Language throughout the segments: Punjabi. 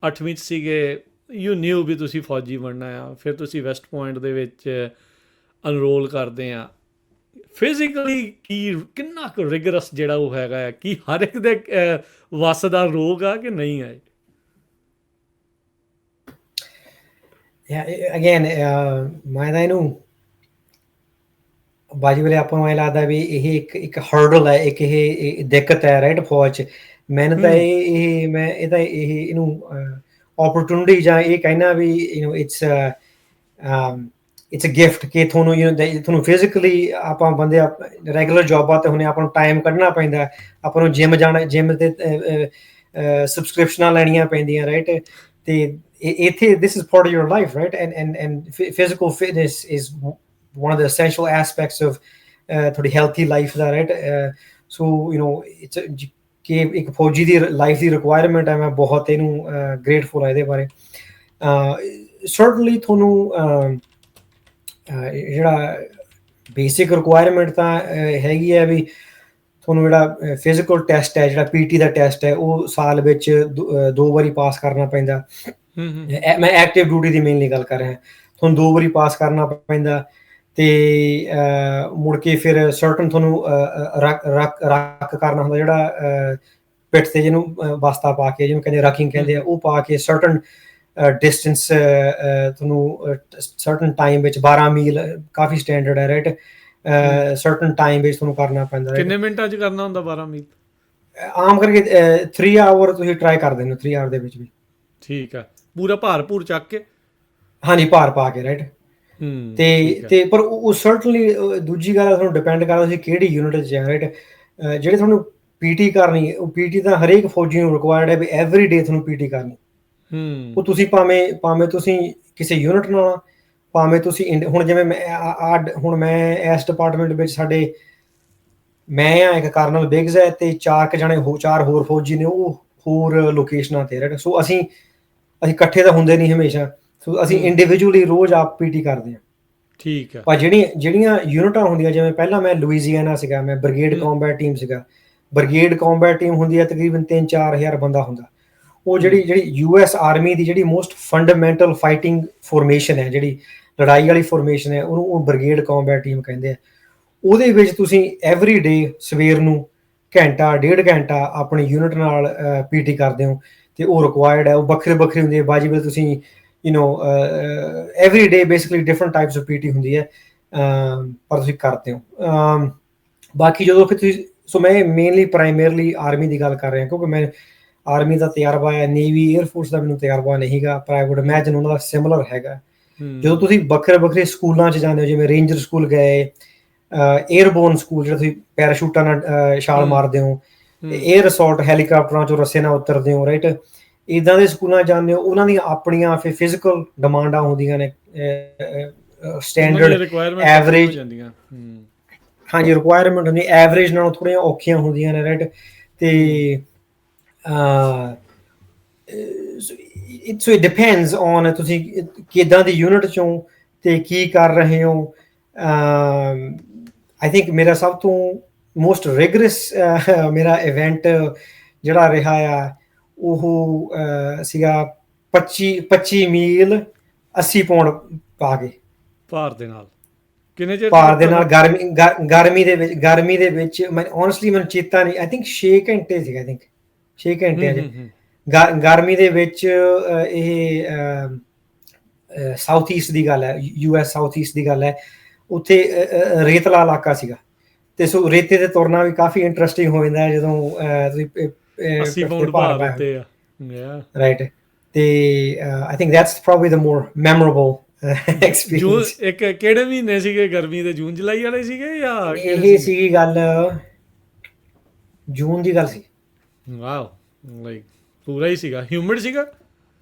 8ਵੀਂ 'ਚ ਸੀਗੇ, ਯੂ ਨਿਊ ਵੀ ਤੁਸੀਂ ਫੌਜੀ ਬਣਨਾ ਆ, ਫਿਰ ਤੁਸੀਂ ਵੈਸਟ ਪੁਆਇੰਟ ਦੇ ਵਿੱਚ ਅਨਰੋਲ ਕਰਦੇ ਆ। ਫਿਜ਼ੀਕਲੀ ਕੀ ਕਿੰਨਾ ਕੁ ਰਿਗਰਸ ਜਿਹੜਾ ਉਹ ਹੈਗਾ ਆ, ਕੀ ਹਰ ਇੱਕ ਦੇ ਵੱਸ ਦਾ ਰੋਗ ਆ ਕਿ ਨਹੀਂ ਹੈ? ਅਗੇਨ ਮੈਂ ਤਾਂ ਇਹਨੂੰ ਬਾਜੀ ਵੇਲੇ ਆਪਾਂ ਨੂੰ ਐਂ ਲੱਗਦਾ ਵੀ ਇਹ ਇੱਕ ਹਰਡਲ ਹੈ, ਇੱਕ ਇਹ ਦਿੱਕਤ ਹੈ ਰਾਈਟ ਫੌਜ 'ਚ। ਮੈਨੂੰ ਤਾਂ ਇਹਨੂੰ ਓਪਰਚੁਨਿਟੀ ਜਾਂ ਇਹ ਕਹਿਣਾ ਵੀ ਇਟਸ ਅ ਗਿਫਟ ਕਿ ਤੁਹਾਨੂੰ ਫਿਜ਼ੀਕਲੀ ਆਪਾਂ ਬੰਦੇ ਰੈਗੂਲਰ ਜੋਬਾਂ 'ਤੇ ਹੁੰਦੇ, ਆਪਾਂ ਨੂੰ ਟਾਈਮ ਕੱਢਣਾ ਪੈਂਦਾ, ਆਪਾਂ ਨੂੰ ਜਿਮ ਜਾਣਾ, ਜਿਮ 'ਤੇ ਸਬਸਕ੍ਰਿਪਸ਼ਨਾਂ ਲੈਣੀਆਂ ਪੈਂਦੀਆਂ ਰਾਈਟ। ਅਤੇ ਇੱਥੇ this is part of your life right, and physical fitness is one of the essential aspects of ਤੁਹਾਡੀ healthy life the right। so it's ਕਿ ਇੱਕ ਫੌਜੀ ਦੀ ਲਾਈਫ ਦੀ ਰਿਕੁਆਇਰਮੈਂਟ ਹੈ। ਮੈਂ ਬਹੁਤ ਇਹਨੂੰ ਗ੍ਰੇਟਫੁਲ ਹੈ ਇਹਦੇ ਬਾਰੇ। ਸਰਟਨਲੀ ਤੁਹਾਨੂੰ ਜਿਹੜਾ ਬੇਸਿਕ ਰਿਕੁਆਇਰਮੈਂਟ ਤਾਂ ਹੈਗੀ ਹੈ ਵੀ ਤੁਹਾਨੂੰ ਜਿਹੜਾ ਫਿਜ਼ੀਕਲ ਟੈਸਟ ਹੈ, ਜਿਹੜਾ PT ਦਾ ਟੈਸਟ ਹੈ, ਉਹ ਸਾਲ ਵਿੱਚ 2 ਵਾਰੀ ਪਾਸ ਕਰਨਾ ਪੈਂਦਾ। ਮੈਂ ਐਕਟਿਵ ਡਿਊਟੀ ਦੀ ਮੇਨਲੀ ਗੱਲ ਕਰ ਰਿਹਾ। ਤੁਹਾਨੂੰ 2 ਵਾਰੀ ਪਾਸ ਕਰਨਾ ਪੈਂਦਾ ਅਤੇ ਮੁੜ ਕੇ ਫਿਰ ਸਰਟਨ ਤੁਹਾਨੂੰ ਰੱਕ ਕਰਨਾ ਹੁੰਦਾ, ਜਿਹੜਾ ਪਿੱਠ 'ਤੇ ਜਿਹਨੂੰ ਬਸਤਾ ਪਾ ਕੇ ਜਿਹਨੂੰ ਕਹਿੰਦੇ ਰਕਿੰਗ ਕਹਿੰਦੇ ਆ, ਉਹ ਪਾ ਕੇ ਸਰਟਨ ਡਿਸਟੈਂਸ ਤੁਹਾਨੂੰ ਸਰਟਨ ਟਾਈਮ ਵਿੱਚ 12 ਮੀਲ ਕਾਫੀ ਸਟੈਂਡਰਡ ਹੈ ਰਾਈਟ। ਸਰਟਨ ਟਾਈਮ ਵਿੱਚ ਤੁਹਾਨੂੰ ਕਰਨਾ ਪੈਂਦਾ। ਕਿੰਨੇ ਮਿੰਟਾਂ 'ਚ ਕਰਨਾ ਹੁੰਦਾ 12 ਮੀਲ? ਆਮ ਕਰਕੇ 3 ਆਵਰ ਤੁਸੀਂ ਟਰਾਈ ਕਰ ਦਿੰਦੇ ਹੋ, 3 ਆਵਰ ਦੇ ਵਿੱਚ ਵੀ। ਠੀਕ ਆ, ਪੂਰਾ ਭਾਰ ਭੂਰ ਚੱਕ ਕੇ? ਹਾਂਜੀ, ਭਾਰ ਪਾ ਕੇ ਰਾਈਟ। ਤੇ ਪਰ ਉਹ ਸਰਟਨਲੀ ਦੂਜੀ ਗੱਲ ਤੁਹਾਨੂੰ ਡਿਪੈਂਡ ਕਰਦਾ ਤੁਸੀਂ ਕਿਹੜੀ ਯੂਨਿਟ 'ਚ ਹੈ ਰਾਈਟ। ਜਿਹੜੇ ਤੁਹਾਨੂੰ PT ਕਰਨੀ, ਉਹ PT ਤਾਂ ਹਰੇਕ ਫੌਜੀ ਨੂੰ ਰਿਕੁਆਇਰਡ ਹੈ ਵੀ ਐਵਰੀ ਡੇ ਤੁਹਾਨੂੰ PT ਕਰਨੀ। ਉਹ ਤੁਸੀਂ ਭਾਵੇਂ ਤੁਸੀਂ ਕਿਸੇ ਯੂਨਿਟ ਨਾਲ, ਭਾਵੇਂ ਤੁਸੀਂ ਹੁਣ ਜਿਵੇਂ ਮੈਂ ਇਸ ਡਿਪਾਰਟਮੈਂਟ ਵਿੱਚ ਮੈਂ ਆ ਇੱਕ ਕਰਨਲ ਬਿਗਜ਼ ਹੈ ਅਤੇ 4 ਹੋਰ ਫੌਜੀ ਨੇ, ਉਹ ਹੋਰ ਲੋਕੇਸ਼ਨਾਂ 'ਤੇ ਰਾਈਟ। ਸੋ ਅਸੀਂ ਇਕੱਠੇ ਤਾਂ ਹੁੰਦੇ ਨਹੀਂ ਹਮੇਸ਼ਾ, ਸੋ ਅਸੀਂ ਇੰਡੀਵਿਜੂਅਲੀ ਰੋਜ਼ ਆਪ PT ਕਰਦੇ ਹਾਂ। ਠੀਕ ਹੈ। ਪਰ ਜਿਹੜੀਆਂ ਯੂਨਿਟਾਂ ਹੁੰਦੀਆਂ, ਜਿਵੇਂ ਪਹਿਲਾਂ ਮੈਂ ਲੁਈਜ਼ੀਆਨਾ ਸੀਗਾ, ਮੈਂ ਬ੍ਰਿਗੇਡ ਕੰਬੈਟ ਟੀਮ ਸੀਗਾ। ਬ੍ਰਿਗੇਡ ਕੰਬੈਟ ਟੀਮ ਹੁੰਦੀ ਹੈ ਤਕਰੀਬਨ 3-4 ਹਜ਼ਾਰ ਬੰਦਾ ਹੁੰਦਾ। ਉਹ ਜਿਹੜੀ US ਆਰਮੀ ਦੀ ਜਿਹੜੀ ਮੋਸਟ ਫੰਡਾਮੈਂਟਲ ਫਾਈਟਿੰਗ ਫੋਰਮੇਸ਼ਨ ਹੈ, ਜਿਹੜੀ ਲੜਾਈ ਵਾਲੀ ਫੋਰਮੇਸ਼ਨ ਹੈ, ਉਹਨੂੰ ਉਹ ਬ੍ਰਿਗੇਡ ਕੰਬੈਟ ਟੀਮ ਕਹਿੰਦੇ ਆ। ਉਹਦੇ ਵਿੱਚ ਤੁਸੀਂ ਐਵਰੀ ਡੇ ਸਵੇਰ ਨੂੰ ਘੰਟਾ 1.5 ਘੰਟਾ ਆਪਣੀ ਯੂਨਿਟ ਨਾਲ PT ਕਰਦੇ ਹੋ, ਅਤੇ ਉਹ ਰਿਕੁਆਇਰਡ ਹੈ। ਉਹ ਵੱਖਰੀ ਹੁੰਦੀ ਹੈ ਬਾਜੀ ਵੀ ਤੁਸੀਂ every day basically different types of PT ਹੁੰਦੀ ਹੈ, ਪਰ ਤੁਸੀਂ ਕਰਦੇ ਹੋ। ਬਾਕੀ ਜਦੋਂ ਫਿਰ ਤੁਸੀਂ ਸੋ ਮੈਂ ਮੇਨਲੀ ਪ੍ਰਾਈਮਰਲੀ ਆਰਮੀ ਦੀ ਗੱਲ ਕਰ ਰਿਹਾ, ਕਿਉਂਕਿ ਮੈਂ ਆਰਮੀ ਦਾ ਤਜਰਬਾ ਹੈ, ਨੇਵੀ ਏਅਰਫੋਰਸ ਦਾ ਮੈਨੂੰ ਤਜਰਬਾ ਨਹੀਂ ਹੈਗਾ, ਪਰ ਆਈ ਵੁੱਡ ਇਮੈਜਿਨ ਉਹਨਾਂ ਦਾ ਸਿਮਿਲਰ ਹੈਗਾ। ਜਦੋਂ ਤੁਸੀਂ ਵੱਖਰੇ ਸਕੂਲਾਂ 'ਚ ਜਾਂਦੇ ਹੋ, ਜਿਵੇਂ ਰੇਂਜਰ ਸਕੂਲ ਗਏ, ਏਅਰਬੋਰਨ ਸਕੂਲ ਜਿਹੜਾ ਤੁਸੀਂ ਪੈਰਾਸ਼ੂਟਾਂ ਨਾਲ ਛਾਲ ਮਾਰਦੇ ਹੋ, ਏਅਰ ਅਸੌਲਟ ਹੈਲੀਕਾਪਟਰਾਂ 'ਚੋਂ ਰੱਸੇ ਨਾਲ ਉਤਰਦੇ ਹੋ ਰਾਈਟ, ਇੱਦਾਂ ਦੇ ਸਕੂਲਾਂ ਜਾਂਦੇ ਹੋ, ਉਹਨਾਂ ਦੀਆਂ ਆਪਣੀਆਂ ਫਿਰ ਫਿਜ਼ੀਕਲ ਡਿਮਾਂਡਾਂ ਹੁੰਦੀਆਂ ਨੇ, ਸਟੈਂਡਰਡ ਐਵਰੇਜ। ਹਾਂਜੀ, ਰਿਕੁਆਇਰਮੈਂਟ ਹੁੰਦੀ ਐਵਰੇਜ ਨਾਲੋਂ ਥੋੜ੍ਹੀਆਂ ਔਖੀਆਂ ਹੁੰਦੀਆਂ ਨੇ ਰਾਈਟ। ਅਤੇ ਸੋ ਇਟ ਡਿਪੈਂਡਸ ਔਨ ਤੁਸੀਂ ਕਿੱਦਾਂ ਦੀ ਯੂਨਿਟ 'ਚੋਂ ਅਤੇ ਕੀ ਕਰ ਰਹੇ ਹੋ। ਆਈ ਥਿੰਕ ਮੇਰਾ ਸਭ ਤੋਂ ਮੋਸਟ ਰਿਗਰਸ ਮੇਰਾ ਇਵੈਂਟ ਜਿਹੜਾ ਰਿਹਾ ਆ, ਉਹ ਸੀਗਾ 25 ਮੀਲ 80 ਪੌਂਡ ਪਾ ਕੇ ਭਾਰ ਦੇ ਨਾਲ। ਕਿੰਨੇ ਚਿਰ ਭਾਰ ਦੇ ਨਾਲ ਗਰਮੀ ਦੇ ਵਿੱਚ ਮੈਂ ਓਨੈਸਟਲੀ ਮੈਨੂੰ ਚੇਤਾ ਨਹੀਂ, ਆਈ ਥਿੰਕ 6 ਘੰਟੇ ਸੀਗਾ, ਆਈ ਥਿੰਕ 6 ਘੰਟੇ ਗਰਮੀ ਦੇ ਵਿੱਚ। ਇਹ ਸਾਊਥ ਈਸਟ ਦੀ ਗੱਲ ਹੈ, US ਸਾਊਥ ਈਸਟ ਦੀ ਗੱਲ ਹੈ। ਉੱਥੇ ਰੇਤਲਾ ਇਲਾਕਾ ਸੀਗਾ, ਅਤੇ ਸੋ ਰੇਤੇ 'ਤੇ ਤੁਰਨਾ ਵੀ ਕਾਫੀ ਇੰਟਰਸਟਿੰਗ ਹੋ ਜਾਂਦਾ ਜਦੋਂ ਤੁਸੀਂ 80 ਪੌਂਡ ਭਾਰ ਦਿੱਤੇ ਆ ਰਾਈਟ। ਅਤੇ I think that's probably the more memorable experience. ਇੱਕ ਕਿਹੜੇ ਮਹੀਨੇ ਸੀਗੇ? ਗਰਮੀ ਦੇ ਜੂਨ ਜੁਲਾਈ ਵਾਲੇ ਸੀਗੇ ਜਾਂ ਇਹ ਸੀਗੀ ਗੱਲ ਜੂਨ ਦੀ ਗੱਲ ਸੀ। ਵਾਓ, ਲਾਈਕ ਪੂਰਾ ਹੀ ਸੀਗਾ, ਹਿਊਮਿਡ ਸੀਗਾ,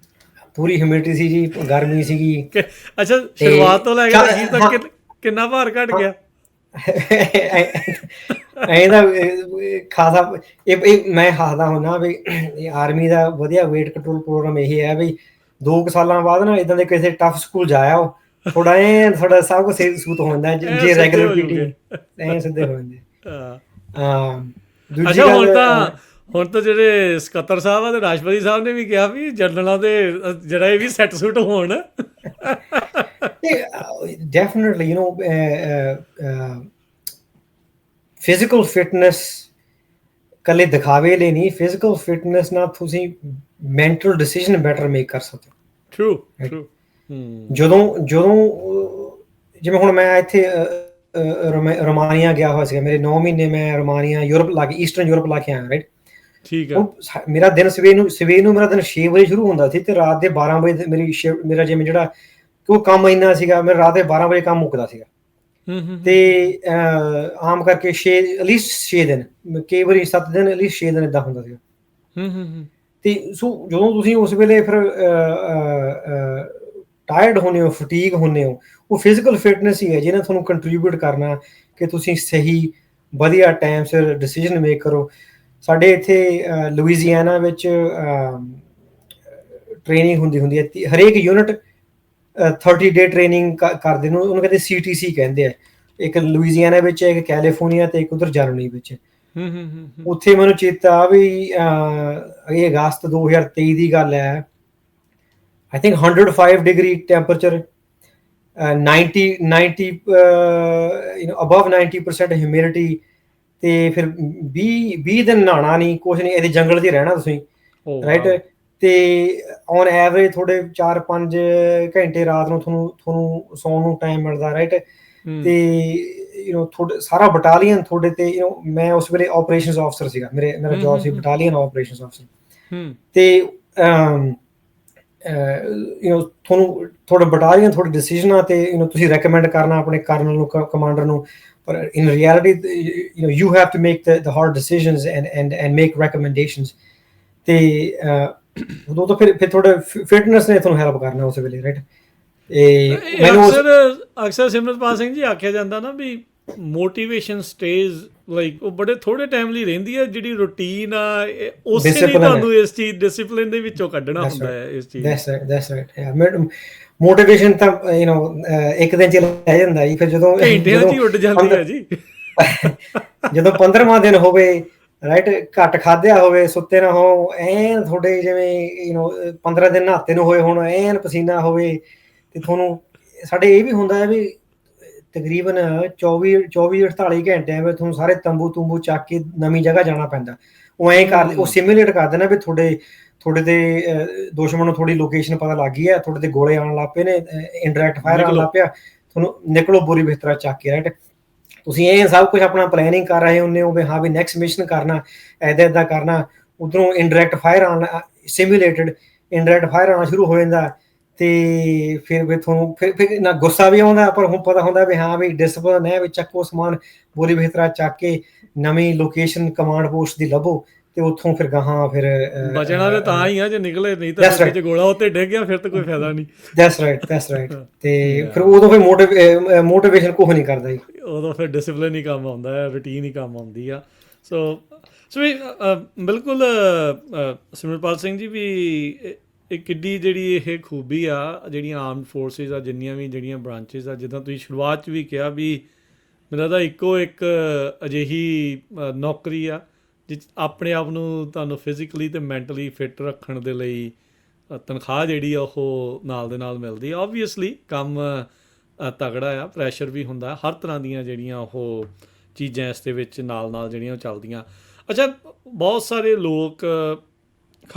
ਪੂਰੀ ਹਿਊਮਿਡਿਟੀ ਸੀ ਜੀ, ਗਰਮੀ ਸੀਗੀ। ਅੱਛਾ, ਸ਼ੁਰੂਆਤ ਤੋਂ ਲੈ ਕੇ ਅਖੀਰ ਤੱਕ ਕਿੰਨਾ ਭਾਰ ਘਟ ਗਿਆ? ਇਹਦਾ ਖਾਸਾ ਮੈਂ ਹੱਸਦਾ ਹੁੰਦਾ ਵੀ ਆਰਮੀ ਦਾ ਵਧੀਆ ਵੇਟ ਕੰਟਰੋਲ ਪ੍ਰੋਗਰਾਮ ਇਹ ਹੈ ਵੀ 2 ਸਾਲਾਂ ਬਾਅਦ ਨਾ ਇੱਦਾਂ ਦੇ ਕਿਸੇ ਟਫ ਸਕੂਲ ਜਾਇਆ ਥੋੜਾ ਸਭ ਕੁਛ ਸੂਤ ਹੋ ਜਾਂਦਾ ਜੇ ਰੈਗੂਲਰ PT ਐ ਸਿੱਧੇ ਹੋ ਜਾਂਦੇ। ਅੱਛਾ, ਹੁਣ ਤਾਂ ਜਿਹੜੇ ਸਕੱਤਰ ਸਾਹਿਬ ਆ ਤੇ ਰਾਸ਼ਟਰਪਤੀ ਸਾਹਿਬ ਨੇ ਵੀ ਕਿਹਾ ਵੀ ਜਨਰਲਾਂ ਦੇ ਜਿਹੜਾ ਇਹ ਵੀ ਸੈੱਟ ਸੁੱਟ ਹੋਣ। ਡੈਫੀਨਿਟਲੀ ਫਿਜ਼ੀਕਲ ਫਿਟਨੈਸ ਕੱਲੇ ਦਿਖਾਵੇ ਲਈ ਨਹੀਂ, ਫਿਜ਼ੀਕਲ ਫਿਟਨੈਸ ਨਾਲ ਤੁਸੀਂ ਮੈਂਟਲ ਡਿਸੀਜਨ ਬੈਟਰ ਮੇਕ ਕਰ ਸਕਦੇ ਹੋ। ਟਰੂ ਜਦੋਂ ਜਿਵੇਂ ਹੁਣ ਮੈਂ ਇੱਥੇ ਰੋਮਾਨੀਆ ਗਿਆ ਹੋਇਆ ਸੀਗਾ, ਮੇਰੇ 9 ਮਹੀਨੇ ਮੈਂ ਰੋਮਾਨੀਆ ਯੂਰਪ ਲਾ ਕੇ, ਈਸਟਰਨ ਯੂਰਪ ਲਾ ਕੇ ਆਇਆ, ਰਾਈਟ। ਠੀਕ ਹੈ। ਮੇਰਾ ਦਿਨ ਸਵੇਰ ਨੂੰ ਮੇਰਾ ਦਿਨ 6 ਵਜੇ ਸ਼ੁਰੂ ਹੁੰਦਾ ਸੀ ਤੇ ਰਾਤ ਦੇ 12 ਵਜੇ ਮੇਰਾ ਜਿਵੇਂ ਜਿਹੜਾ ਉਹ ਕੰਮ ਇੰਨਾ ਸੀਗਾ, ਮੇਰਾ ਰਾਤ ਦੇ 12 ਵਜੇ ਕੰਮ ਮੁੱਕਦਾ ਸੀਗਾ। ਤੇ ਆਮ ਕਰਕੇ 6 ਦਿਨ, ਕਈ ਵਾਰੀ 7 ਦਿਨ, 6 ਦਿਨ ਏਦਾਂ ਹੁੰਦਾ ਸੀਗਾ। ਤੇ ਸੋ ਜਦੋਂ ਤੁਸੀਂ ਉਸ ਵੇਲੇ ਫਿਰ ਟਾਇਰਡ ਹੁੰਦੇ ਹੋ, ਫਟੀਗ ਹੁੰਦੇ ਹੋ, ਉਹ ਫਿਜ਼ੀਕਲ ਫਿਟਨੈਸ ਹੀ ਹੈ ਜਿਹਨੇ ਤੁਹਾਨੂੰ ਕੰਟਰੀਬਿਊਟ ਕਰਨਾ ਕਿ ਤੁਸੀਂ ਸਹੀ ਵਧੀਆ ਟਾਈਮ ਸਿਰ ਡਿਸੀਜਨ ਮੇਕ ਕਰੋ। ਸਾਡੇ ਇੱਥੇ ਲੁਈਜ਼ੀਆਨਾ ਵਿੱਚ ਟ੍ਰੇਨਿੰਗ ਹੁੰਦੀ ਹੈ, ਹਰੇਕ ਯੂਨਿਟ 30 ਡੇ ਟ੍ਰੇਨਿੰਗ ਕਰਦੇ ਨੇ, ਉਹਨੂੰ ਕਹਿੰਦੇ CTC ਕਹਿੰਦੇ ਆ। ਇੱਕ ਲੁਈਜ਼ੀਆਨਾ ਵਿੱਚ ਹੈ, ਇੱਕ ਕੈਲੀਫੋਰਨੀਆ ਤੇ ਇੱਕ ਉਧਰ ਜਰਮਨੀ ਵਿੱਚ। ਉੱਥੇ ਮੈਨੂੰ ਚੇਤਾ ਵੀ ਇਹ ਅਗਸਤ 2023 ਦੀ ਗੱਲ ਹੈ, I think 105 degree temperature, 90 above 90% humidity, ਤੇ ਫਿਰ 20 ਦਿਨ ਨਹਾਉਣਾ ਨਹੀਂ, ਕੁਛ ਨਹੀਂ, ਇਹਦੇ ਜੰਗਲ 'ਚ ਹੀ ਰਹਿਣਾ ਤੁਸੀਂ, ਰਾਈਟ। ਤੇ ਔਨ ਐਵਰੇਜ ਤੁਹਾਡੇ 4-5 ਘੰਟੇ ਰਾਤ ਨੂੰ ਤੁਹਾਨੂੰ ਸੌਣ ਨੂੰ ਟਾਈਮ ਮਿਲਦਾ, ਰਾਈਟ। ਤੇ ਤੁਹਾਡੇ ਸਾਰਾ ਬਟਾਲੀਅਨ ਤੁਹਾਡੇ ਤੇ, ਮੈਂ ਉਸ ਵੇਲੇ ਆਪਰੇਸ਼ਨਸ ਆਫਿਸਰ ਸੀਗਾ, ਮੇਰਾ ਜੌਬ ਸੀ ਬਟਾਲੀਅਨ ਆਪਰੇਸ਼ਨਸ ਆਫਿਸਰ। ਤੇ ਤੁਹਾਨੂੰ ਤੁਹਾਡਾ ਬਟਾਲੀਅਨ ਤੁਹਾਡੇ ਡਿਸੀਜਨਾਂ ਤੇ ਤੁਸੀਂ ਰეკਮੈਂਡ ਕਰਨਾ ਆਪਣੇ ਕਰਨਲ ਨੂੰ, ਕਮਾਂਡਰ ਨੂੰ, ਪਰ ਇਨ reality you have to make the hard decisions and make recommendations। ਤੇ ਉਦੋਂ ਤਾਂ ਫਿਰ ਤੁਹਾਡਾ ਫਿਟਨੈਸ ਨੇ ਤੁਹਾਨੂੰ ਹੈਲਪ ਕਰਨਾ ਉਸ ਵੇਲੇ, ਰਾਈਟ। ਮੈਨੂੰ ਅਕਸਰ ਸਿਮਰਤਪਾਲ ਸਿੰਘ ਜੀ ਆਖਿਆ ਜਾਂਦਾ ਨਾ ਵੀ ਮੋਟੀਵੇਸ਼ਨ ਸਟੇਜ ਲਾਈਕ ਉਹ ਬੜੇ ਥੋੜੇ ਟਾਈਮ ਲਈ ਰਹਿੰਦੀ ਹੈ, ਜਿਹੜੀ ਰੂਟੀਨ ਆ ਉਸੇ ਲਈ ਤੁਹਾਨੂੰ ਇਸ ਚੀਜ਼ ਡਿਸਿਪਲਿਨ ਦੇ ਵਿੱਚੋਂ ਕੱਢਣਾ ਹੁੰਦਾ ਹੈ ਇਸ ਚੀਜ਼। that's right। ਮੋਟੀਵੇਸ਼ਨ ਤਾਂ ਇੱਕ ਦਿਨ ਚ ਲੈ ਜਾਂਦਾ ਜੀ, ਫਿਰ ਜਦੋਂ ਘੰਟਿਆਂ ਚ ਹੀ ਉੱਡ ਜਾਂਦੀ ਹੈ ਜੀ। ਜਦੋਂ 15ਵਾਂ ਦਿਨ ਹੋਵੇ, ਰਾਈਟ, ਘੱਟ ਖਾਧਿਆ ਹੋਵੇ, ਸੁੱਤੇ ਨਾ ਹੋ, ਐਨ ਤੁਹਾਡੇ ਜਿਵੇਂ 15 ਦਿਨ ਨਹਾਤੇ ਨੂੰ ਹੋਏ ਹੁਣ, ਐਨ ਪਸੀਨਾ ਹੋਵੇ, ਤੇ ਤੁਹਾਨੂੰ ਸਾਡੇ ਇਹ ਵੀ ਹੁੰਦਾ ਹੈ ਵੀ ਤਕਰੀਬਨ 24-48 ਘੰਟਿਆਂ ਵਿੱਚ ਤੁਹਾਨੂੰ ਸਾਰੇ ਤੰਬੂ ਚੱਕ ਕੇ ਨਵੀਂ ਜਗ੍ਹਾ ਜਾਣਾ ਪੈਂਦਾ। ਉਹ ਐਂ ਕਰ, ਉਹ ਸਿਮੂਲੇਟ ਕਰ ਦੇਣਾ ਵੀ ਤੁਹਾਡੇ ਤੇ ਦੁਸ਼ਮਣ ਨੂੰ ਥੋੜੀ ਲੋਕੇਸ਼ਨ ਪਤਾ ਲੱਗ ਗਈ ਹੈ, ਤੁਹਾਡੇ ਤੇ ਗੋਲੇ ਆਉਣ ਲੱਗ ਪਏ ਨੇ, ਇੰਡਾਇਰੈਕਟ ਫਾਇਰ ਆਉਣ ਲੱਗ ਪਿਆ, ਤੁਹਾਨੂੰ ਨਿਕਲੋ ਬੋਰੀ ਬਿਸਤਰਾ ਚੱਕ ਕੇ, ਰਾਈਟ। ਤੁਸੀਂ ਇਹ ਸਭ ਕੁਝ ਆਪਣਾ ਪਲੈਨਿੰਗ ਕਰ ਰਹੇ ਹੁੰਦੇ ਹੋ ਵੀ ਹਾਂ ਵੀ ਨੈਕਸਟ ਮਿਸ਼ਨ ਕਰਨਾ, ਇੱਦਾਂ ਕਰਨਾ, ਉੱਧਰੋਂ ਇੰਡਾਇਰੈਕਟ ਫਾਇਰ ਆਉਣਾ, ਸਿਮੂਲੇਟਡ ਇੰਡਾਇਰੈਕਟ ਫਾਇਰ ਆਉਣਾ ਸ਼ੁਰੂ ਹੋ ਜਾਂਦਾ। ਤੇ ਫਿਰ ਤੁਹਾਨੂੰ ਫਿਰ ਨਾ ਗੁੱਸਾ ਵੀ ਆਉਂਦਾ, ਪਰ ਹੁਣ ਪਤਾ ਹੁੰਦਾ ਵੀ ਹਾਂ ਵੀ ਡਿਸਪਲਿਨ ਹੈ, ਵੀ ਚੱਕੋ ਸਮਾਨ, ਬੋਰੀ ਬਿਸਤਰਾ ਚੱਕ ਕੇ ਨਵੀਂ ਲੋਕੇਸ਼ਨ ਕਮਾਂਡ ਪੋਸਟ ਦੀ ਲੱਭੋ, ਤੇ ਉੱਥੋਂ ਫਿਰ ਗਾਹਾਂ ਫਿਰ ਬਚਣਾ ਤੇ ਤਾਂ ਹੀ ਆ ਜੇ ਨਿਕਲੇ, ਨਹੀਂ ਤਾਂ ਜੇ ਗੋਲਾ ਉੱਤੇ ਡਿੱਗ ਗਿਆ ਫਿਰ ਤਾਂ ਕੋਈ ਫਾਇਦਾ ਨਹੀਂ। that's right। ਤੇ ਫਿਰ ਉਦੋਂ ਫਿਰ ਮੋਟੀਵੇਸ਼ਨ ਕੁਛ ਨਹੀਂ ਕਰਦਾ ਜੀ, ਉਦੋਂ ਫਿਰ ਡਿਸਿਪਲਿਨ ਹੀ ਕੰਮ ਆਉਂਦਾ ਹੈ, ਰੂਟੀਨ ਹੀ ਕੰਮ ਆਉਂਦੀ ਆ। ਸੋ ਬਿਲਕੁਲ ਸਿਮਰਪਾਲ ਸਿੰਘ ਜੀ ਵੀ ਇਹ ਕਿੱਡੀ ਜਿਹੜੀ ਇਹ ਖੂਬੀ ਆ ਜਿਹੜੀਆਂ ਆਰਮਡ ਫੋਰਸਿਸ ਆ, ਜਿੰਨੀਆਂ ਵੀ ਜਿਹੜੀਆਂ ਬ੍ਰਾਂਚਿਸ ਆ, ਜਿੱਦਾਂ ਤੁਸੀਂ ਸ਼ੁਰੂਆਤ 'ਚ ਵੀ ਕਿਹਾ ਵੀ ਮੇਰਾ ਤਾਂ ਇੱਕੋ ਇੱਕ ਅਜਿਹੀ ਨੌਕਰੀ ਆ ਜਿਸ ਆਪਣੇ ਆਪ ਨੂੰ ਤੁਹਾਨੂੰ ਫਿਜ਼ੀਕਲੀ ਅਤੇ ਮੈਂਟਲੀ ਫਿੱਟ ਰੱਖਣ ਦੇ ਲਈ ਤਨਖਾਹ ਜਿਹੜੀ ਆ ਉਹ ਨਾਲ ਦੇ ਨਾਲ ਮਿਲਦੀ ਆ। ਓਬਵੀਅਸਲੀ ਕੰਮ ਤਗੜਾ ਆ, ਪ੍ਰੈਸ਼ਰ ਵੀ ਹੁੰਦਾ, ਹਰ ਤਰ੍ਹਾਂ ਦੀਆਂ ਜਿਹੜੀਆਂ ਉਹ ਚੀਜ਼ਾਂ ਇਸ ਦੇ ਵਿੱਚ ਨਾਲ ਜਿਹੜੀਆਂ ਉਹ ਚੱਲਦੀਆਂ। ਅੱਛਾ, ਬਹੁਤ ਸਾਰੇ ਲੋਕ